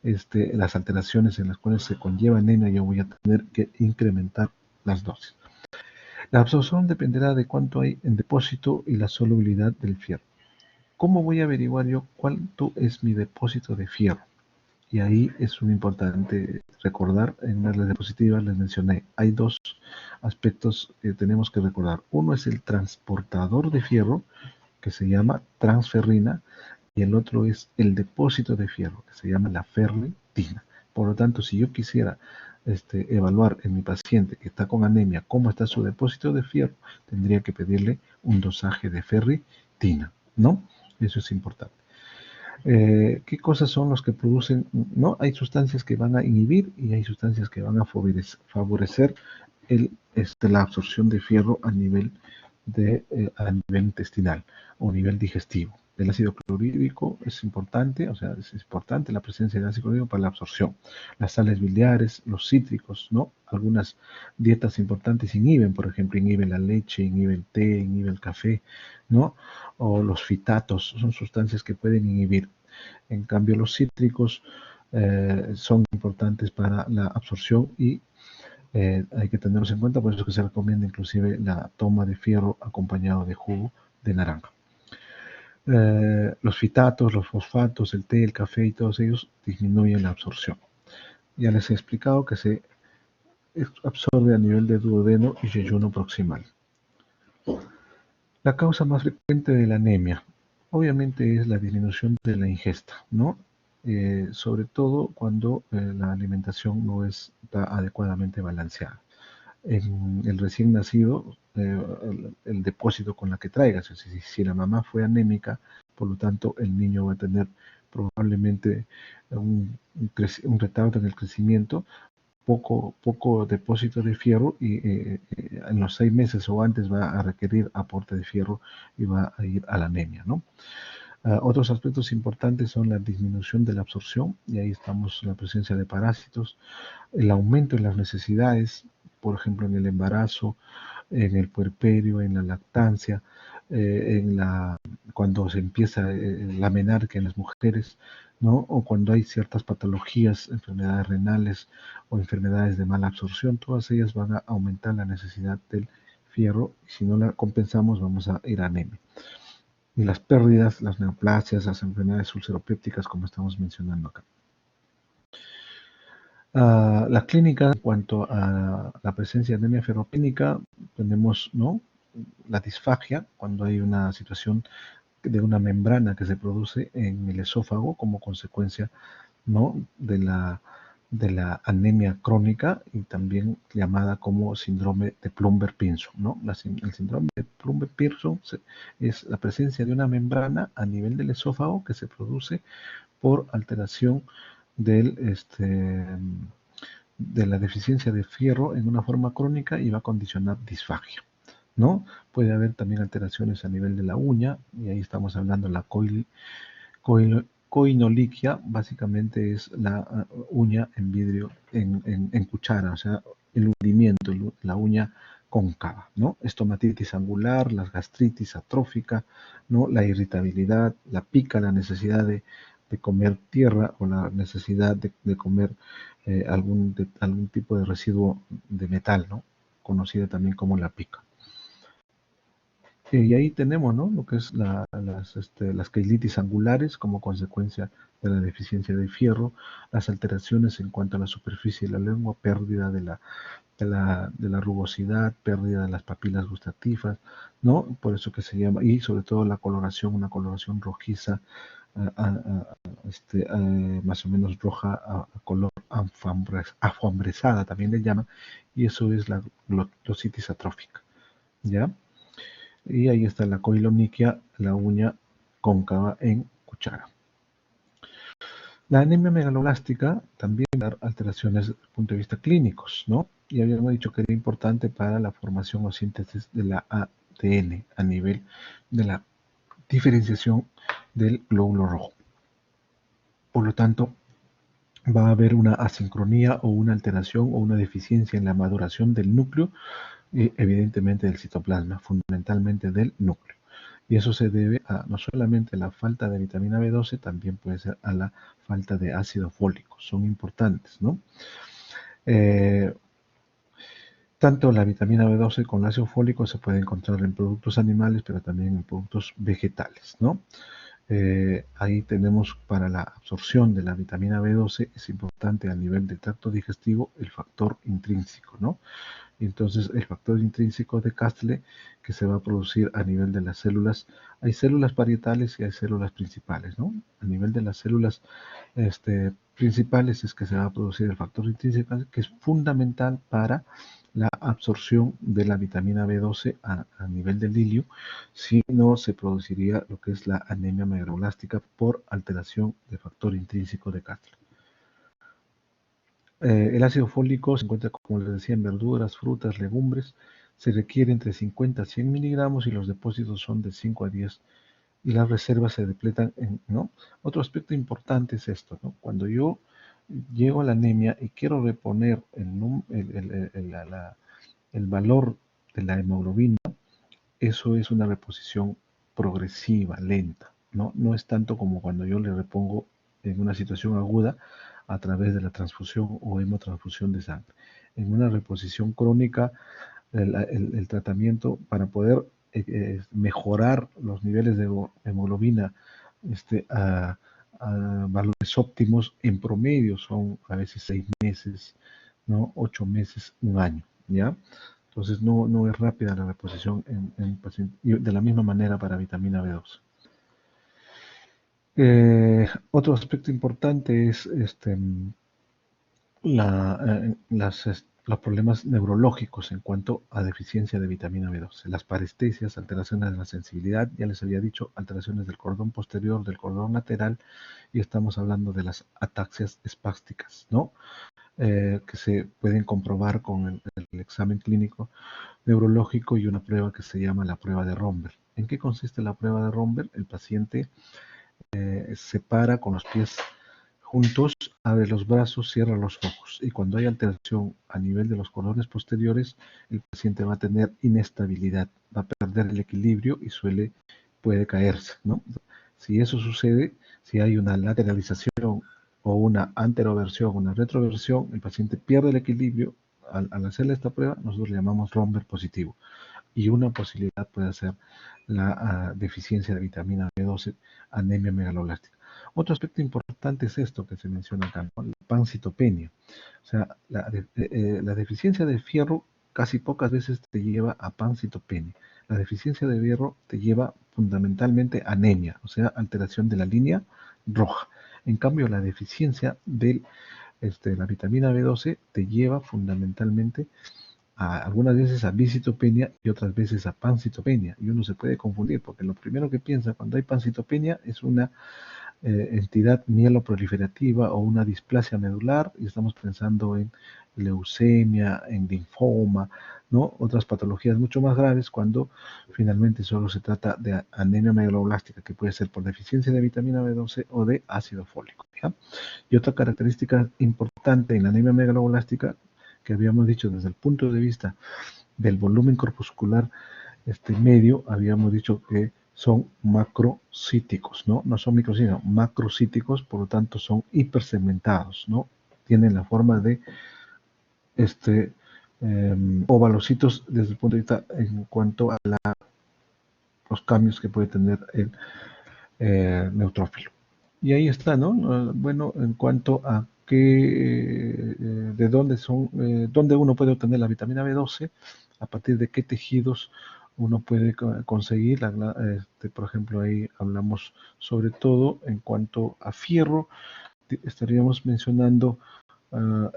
las alteraciones en las cuales se conlleva anemia, yo voy a tener que incrementar las dosis. La absorción dependerá de cuánto hay en depósito y la solubilidad del fierro. ¿Cómo voy a averiguar yo cuánto es mi depósito de fierro? Y ahí es muy importante recordar, en una de las diapositivas les mencioné, hay dos aspectos que tenemos que recordar. Uno es el transportador de fierro, que se llama transferrina, y el otro es el depósito de fierro, que se llama la ferritina. Por lo tanto, si yo quisiera evaluar en mi paciente que está con anemia cómo está su depósito de fierro, tendría que pedirle un dosaje de ferritina, ¿no? Eso es importante. ¿Qué cosas son los que producen? ¿No? Hay sustancias que van a inhibir y hay sustancias que van a favorecer la absorción de fierro a nivel intestinal o a nivel digestivo. El ácido clorhídrico es importante, o sea, es importante la presencia de ácido clorhídrico para la absorción. Las sales biliares, los cítricos, ¿no? Algunas dietas importantes inhiben, por ejemplo, inhiben la leche, inhiben el té, inhiben el café, ¿no? O los fitatos, son sustancias que pueden inhibir. En cambio, los cítricos son importantes para la absorción y hay que tenerlos en cuenta, por eso es que se recomienda inclusive la toma de fierro acompañado de jugo de naranja. Los fitatos, los fosfatos, el té, el café y todos ellos disminuyen la absorción. Ya les he explicado que se absorbe a nivel de duodeno y yeyuno proximal. La causa más frecuente de la anemia, obviamente, es la disminución de la ingesta, ¿no? Sobre todo cuando la alimentación no está adecuadamente balanceada. En el recién nacido, el depósito con la que traigas, es decir, si la mamá fue anémica, por lo tanto el niño va a tener probablemente un retardo en el crecimiento, poco depósito de fierro y en los 6 meses o antes va a requerir aporte de fierro y va a ir a la anemia, ¿no? Otros aspectos importantes son la disminución de la absorción, y ahí estamos la presencia de parásitos, el aumento en las necesidades, por ejemplo, en el embarazo, en el puerperio, en la lactancia, cuando se empieza la menarquia en las mujeres, ¿no? O cuando hay ciertas patologías, enfermedades renales o enfermedades de mala absorción, todas ellas van a aumentar la necesidad del fierro, y si no la compensamos vamos a ir a anemia. Y las pérdidas, las neoplasias, las enfermedades ulceropépticas, como estamos mencionando acá. La clínica, en cuanto a la presencia de anemia ferropénica, tenemos, ¿no?, la disfagia, cuando hay una situación de una membrana que se produce en el esófago como consecuencia, ¿no?, de la anemia crónica, y también llamada como síndrome de Plumber-Pinson, ¿no? El síndrome de Plumber-Pinson es la presencia de una membrana a nivel del esófago que se produce por alteración de la deficiencia de fierro en una forma crónica, y va a condicionar disfagia, ¿no? Puede haber también alteraciones a nivel de la uña, y ahí estamos hablando de la coinoliquia. Básicamente es la uña en vidrio, en cuchara, o sea, el hundimiento, la uña cóncava, ¿no? Estomatitis angular, la gastritis atrófica, ¿no? La irritabilidad, la pica, la necesidad de comer tierra, o la necesidad de comer algún tipo de residuo de metal, ¿no? Conocida también como la pica. Y ahí tenemos, ¿no?, lo que es las queilitis angulares como consecuencia de la deficiencia de fierro, las alteraciones en cuanto a la superficie de la lengua, pérdida de la rugosidad, pérdida de las papilas gustativas, ¿no? Por eso que se llama, y sobre todo la coloración, una coloración rojiza, más o menos roja, a color afambresada también le llaman, y eso es la glositis atrófica, ¿ya? Y ahí está la coiloniquia, la uña cóncava en cuchara. La anemia megaloblástica también da alteraciones desde el punto de vista clínicos, ¿no? Y habíamos dicho que era importante para la formación o síntesis de la ADN a nivel de la diferenciación del glóbulo rojo. Por lo tanto, va a haber una asincronía o una alteración o una deficiencia en la maduración del núcleo, y evidentemente del citoplasma, fundamentalmente del núcleo. Y eso se debe no solamente a la falta de vitamina B12, también puede ser a la falta de ácido fólico. Son importantes, ¿no? Tanto la vitamina B12 con el ácido fólico se puede encontrar en productos animales, pero también en productos vegetales, ¿no? Ahí tenemos, para la absorción de la vitamina B12, es importante a nivel del tracto digestivo el factor intrínseco, ¿no? Y entonces el factor intrínseco de Castle, que se va a producir a nivel de las células, hay células parietales y hay células principales, ¿no? A nivel de las células principales es que se va a producir el factor intrínseco, que es fundamental para la absorción de la vitamina B12 a nivel del ilio. Si no, se produciría lo que es la anemia megaloblástica por alteración del factor intrínseco de Castle. El ácido fólico se encuentra, como les decía, en verduras, frutas, legumbres. Se requiere entre 50 a 100 miligramos, y los depósitos son de 5 a 10, y las reservas se depletan, ¿no? Otro aspecto importante es esto, ¿no? Cuando yo llego a la anemia y quiero reponer el valor de la hemoglobina, eso es una reposición progresiva, lenta, ¿no? No es tanto como cuando yo le repongo en una situación aguda a través de la transfusión o hemotransfusión de sangre. En una reposición crónica, el tratamiento para poder mejorar los niveles de hemoglobina a valores óptimos, en promedio son a veces 6 meses, ¿no? 8 meses, un año, ¿ya? Entonces no es rápida la reposición en pacientes, y de la misma manera para vitamina B2. Otro aspecto importante es los problemas neurológicos en cuanto a deficiencia de vitamina B12. Las parestesias, alteraciones de la sensibilidad, ya les había dicho, alteraciones del cordón posterior, del cordón lateral, y estamos hablando de las ataxias espásticas, ¿no? que se pueden comprobar con el examen clínico neurológico y una prueba que se llama la prueba de Romberg. ¿En qué consiste la prueba de Romberg? El paciente se para con los pies juntos, abre los brazos, cierra los ojos y cuando hay alteración a nivel de los cordones posteriores, el paciente va a tener inestabilidad, va a perder el equilibrio y puede caerse, ¿no? Si eso sucede, si hay una lateralización o una anteroversión, una retroversión, el paciente pierde el equilibrio. Al hacerle esta prueba, nosotros le llamamos Romberg positivo. Y una posibilidad puede ser la deficiencia de vitamina B12, anemia megaloblástica. Otro aspecto importante es esto que se menciona acá, ¿no? La pancitopenia. O sea, la deficiencia de fierro casi pocas veces te lleva a pancitopenia. La deficiencia de hierro te lleva fundamentalmente a anemia, o sea, alteración de la línea roja. En cambio, la deficiencia de la vitamina B12 te lleva fundamentalmente algunas veces a visitopenia y otras veces a pancitopenia. Y uno se puede confundir porque lo primero que piensa cuando hay pancitopenia es una entidad mieloproliferativa o una displasia medular y estamos pensando en leucemia, en linfoma, ¿no? Otras patologías mucho más graves cuando finalmente solo se trata de anemia megaloblástica que puede ser por deficiencia de vitamina B12 o de ácido fólico, ¿ya? Y otra característica importante en la anemia megaloblástica que habíamos dicho desde el punto de vista del volumen corpuscular medio, habíamos dicho que son macrocíticos, ¿no? No son microcíticos, macrocíticos, por lo tanto son hipersegmentados, ¿no? Tienen la forma de ovalocitos desde el punto de vista en cuanto a los cambios que puede tener el neutrófilo. Y ahí está, ¿no? Bueno, en cuanto a de dónde uno puede obtener la vitamina B12, a partir de qué tejidos uno puede conseguir. Por ejemplo, ahí hablamos sobre todo en cuanto a fierro, estaríamos mencionando uh,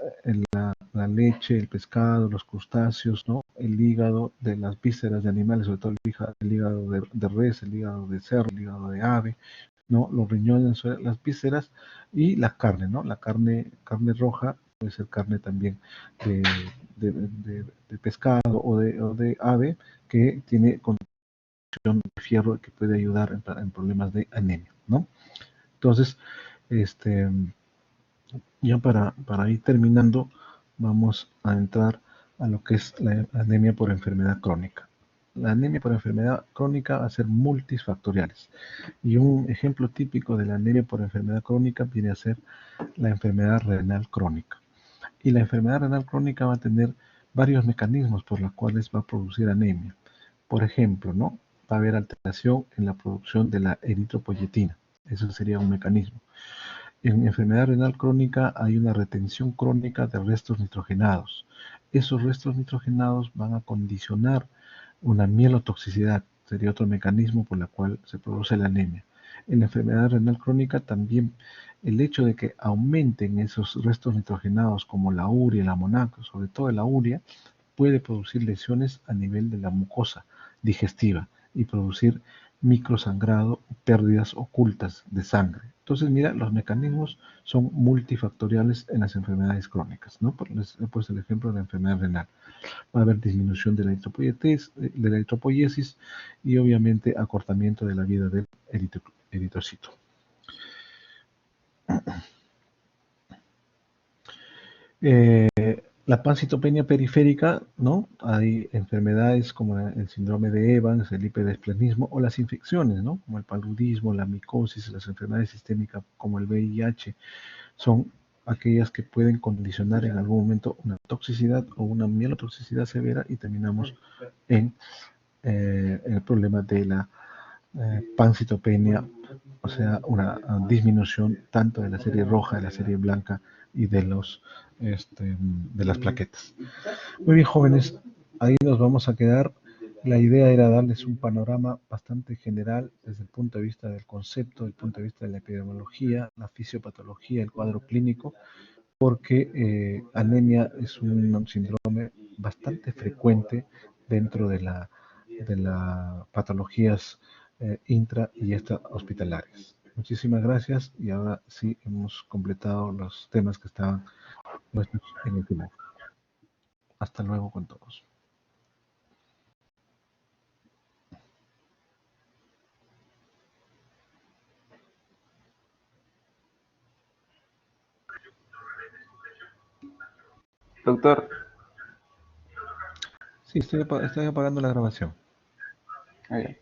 la leche, el pescado, los crustáceos, ¿no? El hígado de las vísceras de animales, sobre todo el hígado de res, el hígado de cerdo, el hígado de ave, ¿no? Los riñones, las vísceras y la carne, ¿no? La carne roja puede ser carne también de, de pescado o de ave que tiene condición de fierro que puede ayudar en problemas de anemia, ¿no? Entonces, este, ya para ir terminando, vamos a entrar a lo que es la anemia por enfermedad crónica. La anemia por enfermedad crónica va a ser multifactoriales. Y un ejemplo típico de la anemia por enfermedad crónica viene a ser la enfermedad renal crónica. Y la enfermedad renal crónica va a tener varios mecanismos por los cuales va a producir anemia. Por ejemplo, ¿no? Va a haber alteración en la producción de la eritropoyetina. Eso sería un mecanismo. En enfermedad renal crónica hay una retención crónica de restos nitrogenados. Esos restos nitrogenados van a condicionar una mielotoxicidad, sería otro mecanismo por el cual se produce la anemia. En la enfermedad renal crónica también el hecho de que aumenten esos restos nitrogenados como la urea y la amonaco, sobre todo la urea, puede producir lesiones a nivel de la mucosa digestiva y producir microsangrado, pérdidas ocultas de sangre. Entonces, mira, los mecanismos son multifactoriales en las enfermedades crónicas, ¿no? Les he puesto el ejemplo de la enfermedad renal. Va a haber disminución de la eritropoiesis y obviamente acortamiento de la vida del eritrocito. Eh, la pancitopenia periférica, ¿no? Hay enfermedades como el síndrome de Evans, el hiperesplenismo o las infecciones, ¿no? Como el paludismo, la micosis, las enfermedades sistémicas como el VIH, son aquellas que pueden condicionar en algún momento una toxicidad o una mielotoxicidad severa y terminamos en el problema de la pancitopenia, o sea, una disminución tanto de la serie roja, de la serie blanca y de las plaquetas. Muy bien, jóvenes, ahí nos vamos a quedar. La idea era darles un panorama bastante general desde el punto de vista del concepto, del punto de vista de la epidemiología, la fisiopatología, el cuadro clínico, porque anemia es un síndrome bastante frecuente dentro de las patologías intra y extra hospitalarias. Muchísimas gracias y ahora sí hemos completado los temas que estaban muestras en el teléfono. Hasta luego con todos. Doctor. Sí, estoy apagando la grabación. Ah, ya.